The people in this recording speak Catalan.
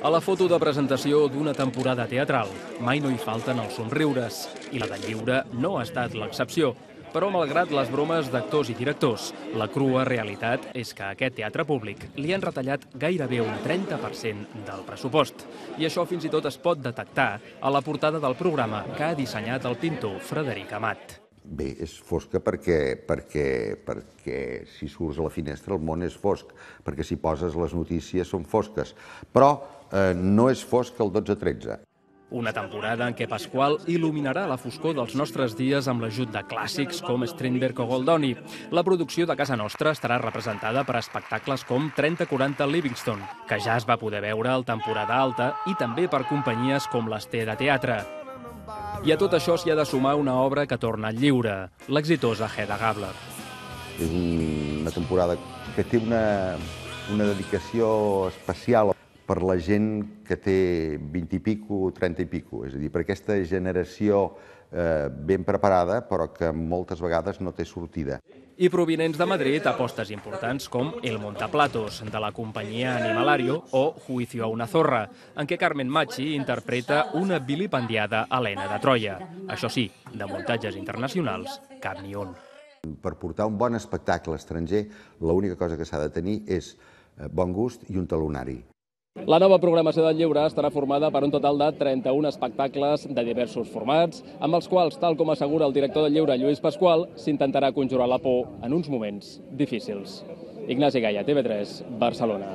A la foto de presentació d'una temporada teatral mai no hi falten els somriures, i la de Lliure no ha estat l'excepció. Però, malgrat les bromes d'actors i directors, la crua realitat és que a aquest teatre públic li han retallat gairebé un 30% del pressupost. I això fins i tot es pot detectar a la portada del programa que ha dissenyat el pintor Frederic Amat. Bé, és fosca perquè si surts a la finestra el món és fosc, perquè si poses les notícies són fosques, però no és fosc el 12-13. Una temporada en què Pasqual il·luminarà la foscor dels nostres dies amb l'ajut de clàssics com Strindberg o Goldoni. La producció de casa nostra estarà representada per espectacles com 30-40 Livingston, que ja es va poder veure al temporada alta, i també per companyies com l'Ester de Teatre. I a tot això s'hi ha de sumar una obra que torna al lliure, l'exitosa Hedda Gabler. És una temporada que té una dedicació especial per la gent que té 20 i pico, 30 i pico, és a dir, per aquesta generació ben preparada, però que moltes vegades no té sortida. I provinents de Madrid, apostes importants com El Montaplatos, de la companyia Animalario, o Juicio a una zorra, en què Carmen Machi interpreta una vilipendiada Helena de Troia. Això sí, de muntatges internacionals, cap ni un. Per portar un bon espectacle estranger, l'única cosa que s'ha de tenir és bon gust i un talonari. La nova programació del lliure estarà formada per un total de 31 espectacles de diversos formats, amb els quals, tal com assegura el director del lliure, Lluís Pasqual, s'intentarà conjurar la por en uns moments difícils. Ignasi Gaia, TV3, Barcelona.